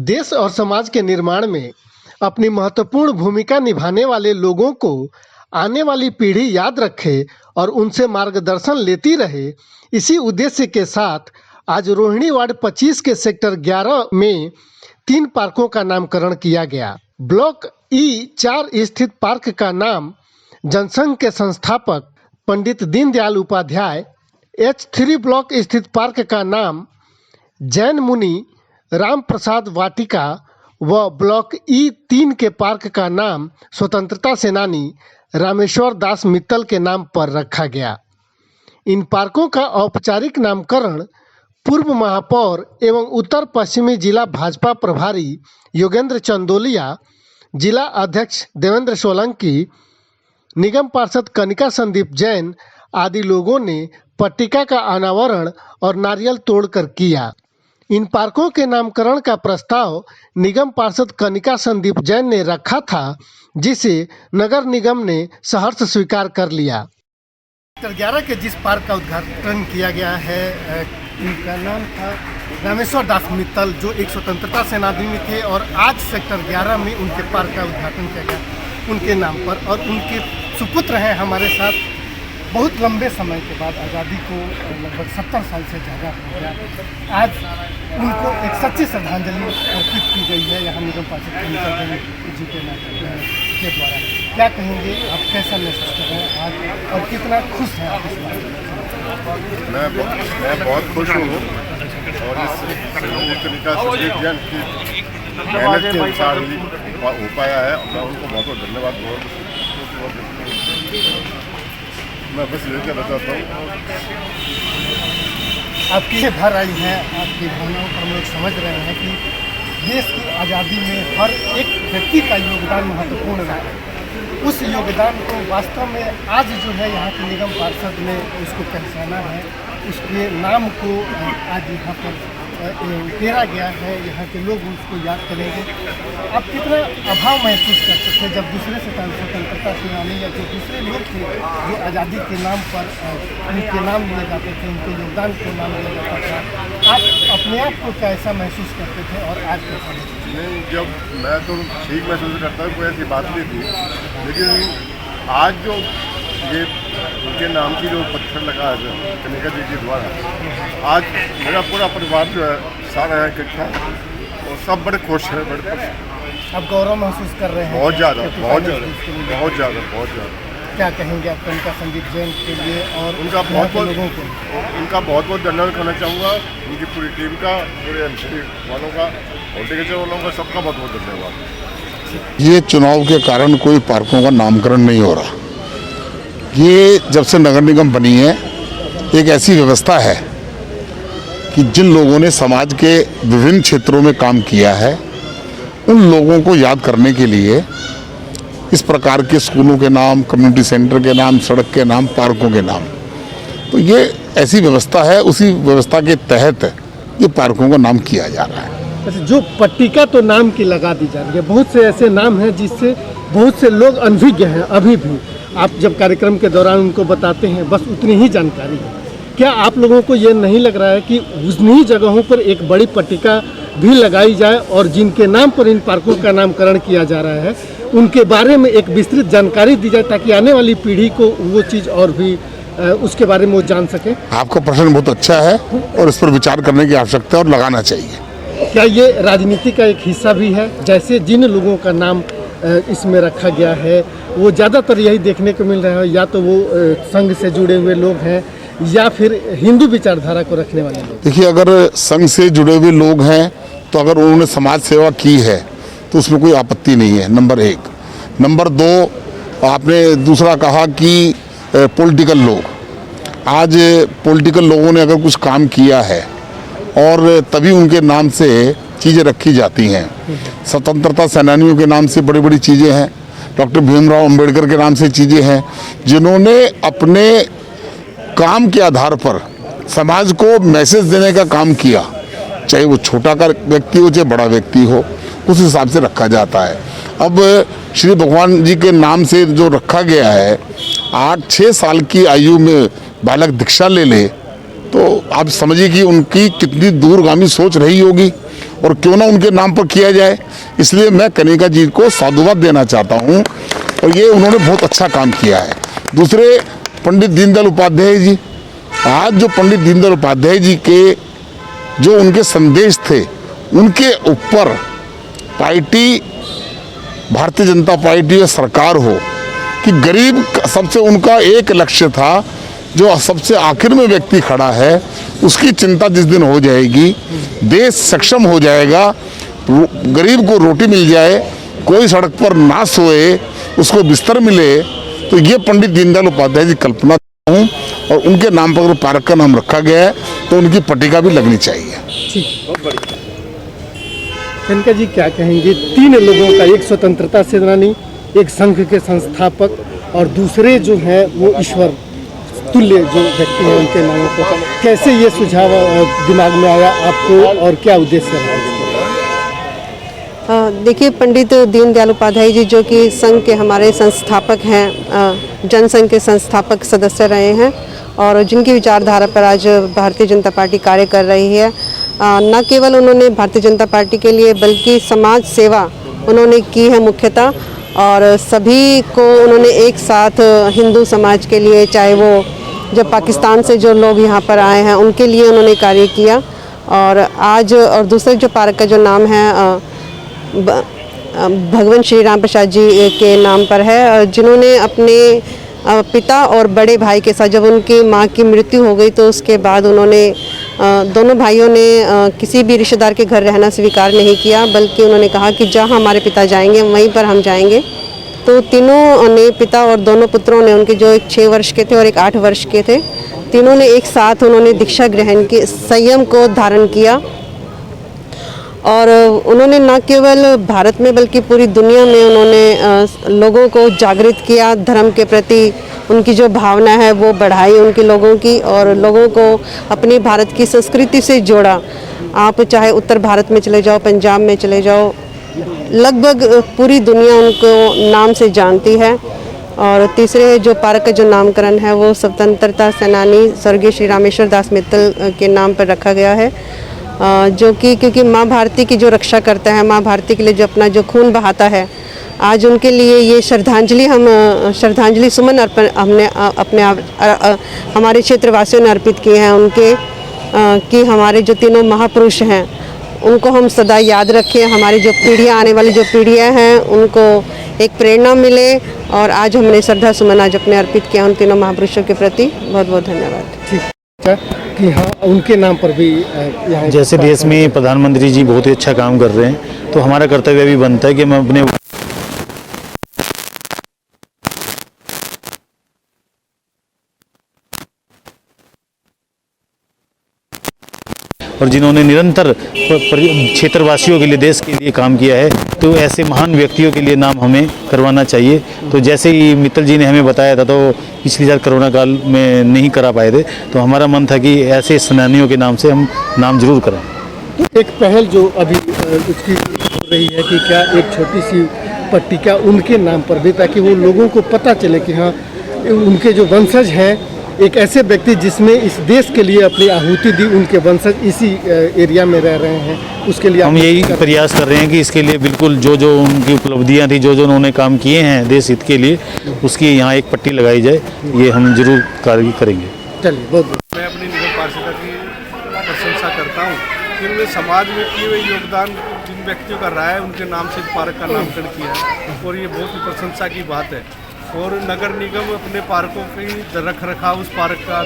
देश और समाज के निर्माण में अपनी महत्वपूर्ण भूमिका निभाने वाले लोगों को आने वाली पीढ़ी याद रखे और उनसे मार्गदर्शन लेती रहे, इसी उद्देश्य के साथ आज रोहिणी वार्ड 25 के सेक्टर 11 में 3 पार्कों का नामकरण किया गया। ब्लॉक E4 स्थित पार्क का नाम जनसंघ के संस्थापक पंडित दीनदयाल उपाध्याय, H3 ब्लॉक स्थित पार्क का नाम जैन मुनि राम प्रसाद वाटिका व ब्लॉक E3 के पार्क का नाम स्वतंत्रता सेनानी रामेश्वर दास मित्तल के नाम पर रखा गया। इन पार्कों का औपचारिक नामकरण पूर्व महापौर एवं उत्तर पश्चिमी जिला भाजपा प्रभारी योगेंद्र चंदोलिया, जिला अध्यक्ष देवेंद्र सोलंकी, निगम पार्षद कनिका संदीप जैन आदि लोगों ने पट्टिका का अनावरण और नारियल तोड़कर किया। इन पार्कों के नामकरण का प्रस्ताव निगम पार्षद कनिका संदीप जैन ने रखा था, जिसे नगर निगम ने सहर्ष स्वीकार कर लिया। सेक्टर 11 के जिस पार्क का उद्घाटन किया गया है, इनका नाम था रामेश्वर दास मित्तल, जो एक स्वतंत्रता सेनानी थे और आज सेक्टर 11 में उनके पार्क का उद्घाटन किया गया उनके नाम पर। और उनके सुपुत्र हैं हमारे साथ। बहुत लंबे समय के बाद, आज़ादी को लगभग 70 साल से ज़्यादा हो गया, आज उनको एक सच्ची श्रद्धांजलि अर्पित की गई है यहाँ निगम पार्षद जी के द्वारा। क्या कहेंगे आप, कैसा महसूस कर रहे हैं आज और कितना खुश हैं आप इस बात? मैं बहुत खुश हूँ और इस कनिका संदीप जैन की मेहनत के अनुसार ही हो पाया है। मैं उनको बहुत बहुत धन्यवाद मैं बस यही कहना चाहता हूँ। आपकी घर आई हैं, आपकी भावनाओं पर हम लोग समझ रहे हैं कि देश की आज़ादी में हर एक व्यक्ति का योगदान महत्वपूर्ण है। उस योगदान को वास्तव में आज जो है यहाँ के निगम पार्षद ने उसको पहचाना है, उसके नाम को आज यहाँ पर उकेरा गया है। यहाँ के लोग उसको याद करेंगे। आप कितना अभाव महसूस करते थे जब दूसरे स्वतंत्रता सेनानी या जो दूसरे लोग थे जो आज़ादी के नाम पर उनके नाम लिए जाते थे, उनके योगदान को नाम लिया जाता था, आप अपने आप को कैसा महसूस करते थे और आज कैसा महसूस? नहीं, जब मैं तो ठीक महसूस करता हूँ, कोई ऐसी बात नहीं थी, लेकिन आज जो ये उनके नाम की जो पत्थर लगा है कनिका जी के द्वारा, आज मेरा पूरा परिवार जो है सारा है इकट्ठा और सब बड़े खुश हैं, बड़े खुश। आप गौरव महसूस कर रहे हैं? बहुत ज़्यादा, बहुत ज़्यादा, बहुत ज़्यादा, बहुत ज़्यादा। क्या कहेंगे आप कनिका संदीप जैन के लिए और उनका बहुत बहुत धन्यवाद करना चाहूँगा, उनकी पूरी टीम का, पूरे एमसी वालों का, हॉर्टिकल्चर वालों का, सबका बहुत बहुत धन्यवाद। ये चुनाव के कारण कोई पार्कों का नामकरण नहीं हो रहा। ये जब से नगर निगम बनी है, एक ऐसी व्यवस्था है कि जिन लोगों ने समाज के विभिन्न क्षेत्रों में काम किया है, उन लोगों को याद करने के लिए इस प्रकार के स्कूलों के नाम, कम्युनिटी सेंटर के नाम, सड़क के नाम, पार्कों के नाम, तो ये ऐसी व्यवस्था है। उसी व्यवस्था के तहत ये पार्कों का नाम किया जा रहा है। अच्छा, जो पट्टिका तो नाम की लगा दी जा रही है, बहुत से ऐसे नाम हैं जिससे बहुत से लोग अनभिज्ञ हैं। अभी भी आप जब कार्यक्रम के दौरान उनको बताते हैं, बस उतनी ही जानकारी है। क्या आप लोगों को ये नहीं लग रहा है कि उन्हीं जगहों पर एक बड़ी पट्टिका भी लगाई जाए और जिनके नाम पर इन पार्कों का नामकरण किया जा रहा है, उनके बारे में एक विस्तृत जानकारी दी जाए, ताकि आने वाली पीढ़ी को वो चीज़ और भी उसके बारे में वो जान सके? आपका प्रश्न बहुत अच्छा है और इस पर विचार करने की आवश्यकता है और लगाना चाहिए। क्या ये राजनीति का एक हिस्सा भी है? जैसे जिन लोगों का नाम इसमें रखा गया है, वो ज़्यादातर यही देखने को मिल रहा है, या तो वो संघ से जुड़े हुए लोग हैं या फिर हिंदू विचारधारा को रखने वाले लोग। देखिए, अगर संघ से जुड़े हुए लोग हैं तो अगर उन्होंने समाज सेवा की है तो उसमें कोई आपत्ति नहीं है, नंबर 1। नंबर 2, आपने दूसरा कहा कि पॉलिटिकल लोग, आज पॉलिटिकल लोगों ने अगर कुछ काम किया है और तभी उनके नाम से चीज़ें रखी जाती हैं। स्वतंत्रता सेनानियों के नाम से बड़ी बड़ी चीज़ें हैं, डॉक्टर भीमराव अंबेडकर के नाम से चीज़ें हैं, जिन्होंने अपने काम के आधार पर समाज को मैसेज देने का काम किया, चाहे वो छोटा का व्यक्ति हो चाहे बड़ा व्यक्ति हो, उस हिसाब से रखा जाता है। अब श्री भगवान जी के नाम से जो रखा गया है, 8-6 साल की आयु में बालक दीक्षा ले ले, तो आप समझिए कि उनकी कितनी दूरगामी सोच रही होगी और क्यों ना उनके नाम पर किया जाए। इसलिए मैं कनिका जी को साधुवाद देना चाहता हूँ और ये उन्होंने बहुत अच्छा काम किया है। दूसरे पंडित दीनदयाल उपाध्याय जी, आज जो पंडित दीनदयाल उपाध्याय जी के जो उनके संदेश थे उनके ऊपर पार्टी, भारतीय जनता पार्टी या सरकार हो कि गरीब, सबसे उनका एक लक्ष्य था, जो सबसे आखिर में व्यक्ति खड़ा है उसकी चिंता जिस दिन हो जाएगी, देश सक्षम हो जाएगा, गरीब को रोटी मिल जाए, कोई सड़क पर ना सोए, उसको बिस्तर मिले, तो ये पंडित दीनदयाल उपाध्याय जी कल्पना हूँ और उनके नाम पर अगर पार्क का नाम रखा गया है तो उनकी पट्टिका भी लगनी चाहिए। कनिका जी क्या कहेंगे, 3 लोगों का, एक स्वतंत्रता सेनानी, एक संघ के संस्थापक और दूसरे जो हैं वो ईश्वर तुल्य जो व्यक्ति हैं, उनके नामों पर कैसे ये सुझाव दिमाग में आया आपको और क्या उद्देश्य रहा इसका? देखिए, पंडित दीनदयाल उपाध्याय जी जो कि संघ के हमारे संस्थापक हैं, जनसंघ के संस्थापक सदस्य रहे हैं और जिनकी विचारधारा पर आज भारतीय जनता पार्टी कार्य कर रही है। न केवल उन्होंने भारतीय जनता पार्टी के लिए बल्कि समाज सेवा उन्होंने की है मुख्यतः, और सभी को उन्होंने एक साथ हिंदू समाज के लिए, चाहे वो जब पाकिस्तान से जो लोग यहाँ पर आए हैं उनके लिए उन्होंने कार्य किया। और आज और दूसरे जो पार्क का जो नाम है भगवान श्री राम प्रसाद जी के नाम पर है, जिन्होंने अपने पिता और बड़े भाई के साथ, जब उनकी माँ की मृत्यु हो गई तो उसके बाद उन्होंने दोनों भाइयों ने किसी भी रिश्तेदार के घर रहना स्वीकार नहीं किया, बल्कि उन्होंने कहा कि जहाँ हमारे पिता जाएंगे वहीं पर हम जाएंगे। तो तीनों ने, पिता और दोनों पुत्रों ने, उनके जो एक 6 वर्ष के थे और एक 8 वर्ष के थे, तीनों ने एक साथ उन्होंने दीक्षा ग्रहण की, संयम को धारण किया और उन्होंने न केवल भारत में बल्कि पूरी दुनिया में उन्होंने लोगों को जागृत किया, धर्म के प्रति उनकी जो भावना है वो बढ़ाई उनके लोगों की, और लोगों को अपनी भारत की संस्कृति से जोड़ा। आप चाहे उत्तर भारत में चले जाओ, पंजाब में चले जाओ, लगभग पूरी दुनिया उनको नाम से जानती है। और तीसरे जो पार्क का जो नामकरण है वो स्वतंत्रता सेनानी स्वर्गीय श्री रामेश्वर दास मित्तल के नाम पर रखा गया है, जो कि क्योंकि माँ भारती की जो रक्षा करता है, माँ भारती के लिए जो अपना जो खून बहाता है, आज उनके लिए ये श्रद्धांजलि, हम श्रद्धांजलि सुमन अर्पण हमने हमारे क्षेत्रवासियों ने अर्पित किए हैं उनके, कि हमारे जो तीनों महापुरुष हैं उनको हम सदा याद रखें, हमारी जो पीढ़ियाँ, आने वाली जो पीढ़ियाँ हैं उनको एक प्रेरणा मिले। और आज हमने श्रद्धा सुमन आज अपने अर्पित किया उन तीनों महापुरुषों के प्रति। बहुत बहुत धन्यवाद। ठीक कि हाँ, उनके नाम पर भी यहाँ जैसे देश में प्रधानमंत्री जी बहुत ही अच्छा काम कर रहे हैं, तो हमारा कर्तव्य भी बनता है कि हम अपने और जिन्होंने निरंतर क्षेत्रवासियों के लिए, देश के लिए काम किया है, तो ऐसे महान व्यक्तियों के लिए नाम हमें करवाना चाहिए। तो जैसे ही मित्तल जी ने हमें बताया था, तो पिछली साल कोरोना काल में नहीं करा पाए थे, तो हमारा मन था कि ऐसे सेनानियों के नाम से हम नाम जरूर कराएं। एक पहल जो अभी उसकी हो रही है कि क्या एक छोटी सी पट्टिका उनके नाम पर भी, ताकि वो लोगों को पता चले कि हाँ, उनके जो वंशज हैं, एक ऐसे व्यक्ति जिसने इस देश के लिए अपनी आहुति दी, उनके वंशज इसी एरिया में रह रहे हैं, उसके लिए हम यही प्रयास कर रहे हैं कि इसके लिए बिल्कुल जो जो उनकी उपलब्धियां थी, जो जो उन्होंने काम किए हैं देश हित के लिए, उसकी यहाँ एक पट्टी लगाई जाए, ये हम जरूर कार्य करेंगे। चलिए, बहुत मैं अपनी निगम पार्षद की प्रशंसा करता हूँ कि उन्होंने समाज में किए हुए योगदान जिन व्यक्तियों का रहा है उनके नाम से पार्क का नामकरण किया है, और ये बहुत ही प्रशंसा की बात है। और नगर निगम अपने पार्कों की रख रखाव, उस पार्क का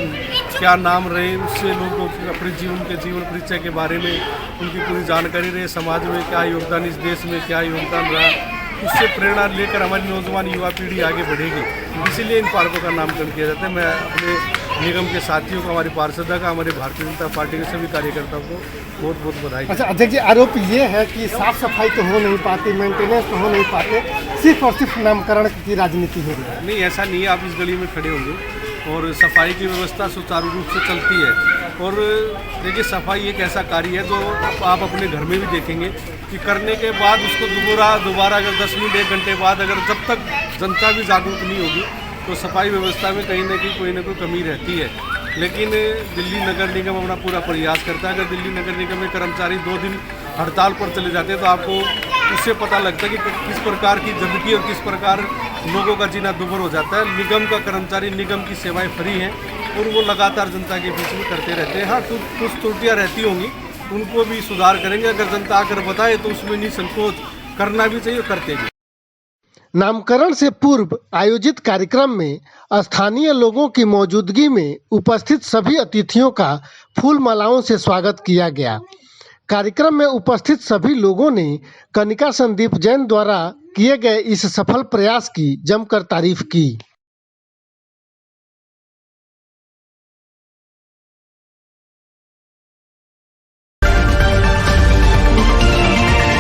क्या नाम रहे, उससे लोगों को अपने जीवन परिचय के बारे में उनकी पूरी जानकारी रहे, समाज में क्या योगदान, इस देश में क्या योगदान रहा, उससे प्रेरणा लेकर हमारी नौजवान युवा पीढ़ी आगे बढ़ेगी। इसीलिए इन पार्कों का नामकरण किया जाता है। मैं अपने निगम के साथियों को, हमारे पार्षद का, हमारे भारतीय जनता पार्टी के सभी कार्यकर्ताओं को बहुत बहुत बधाई। अच्छा अध्यक्ष जी, आरोप ये है कि साफ सफाई तो हो नहीं पाती, मेंटेनेंस तो हो नहीं पाते, सिर्फ और सिर्फ नामकरण की राजनीति हो रही है। नहीं, ऐसा नहीं है। आप इस गली में खड़े होंगे और सफाई की व्यवस्था सुचारू रूप से चलती है। और देखिए, सफाई एक ऐसा कार्य है जो आप अपने घर में भी देखेंगे कि करने के बाद उसको दोबारा अगर 10 मिनट 1 घंटे बाद, अगर जब तक जनता भी जागरूक नहीं होगी तो सफाई व्यवस्था में कहीं ना कहीं कोई ना कोई कमी रहती है। लेकिन दिल्ली नगर निगम अपना पूरा प्रयास करता है। अगर दिल्ली नगर निगम में कर्मचारी 2 दिन हड़ताल पर चले जाते हैं तो आपको उससे पता लगता है कि किस प्रकार की ज़िंदगी और किस प्रकार लोगों का जीना दुभर हो जाता है। निगम का कर्मचारी, निगम की सेवाएं फ्री हैं और वो लगातार जनता के बीच में करते रहते हैं। हाँ, कुछ त्रुटियाँ रहती होंगी, उनको भी सुधार करेंगे। अगर जनता आकर बताए तो उसमें निसंकोच करना भी चाहिए, करते भी। नामकरण से पूर्व आयोजित कार्यक्रम में स्थानीय लोगों की मौजूदगी में उपस्थित सभी अतिथियों का फूल मालाओं से स्वागत किया गया। कार्यक्रम में उपस्थित सभी लोगों ने कनिका संदीप जैन द्वारा किए गए इस सफल प्रयास की जमकर तारीफ की।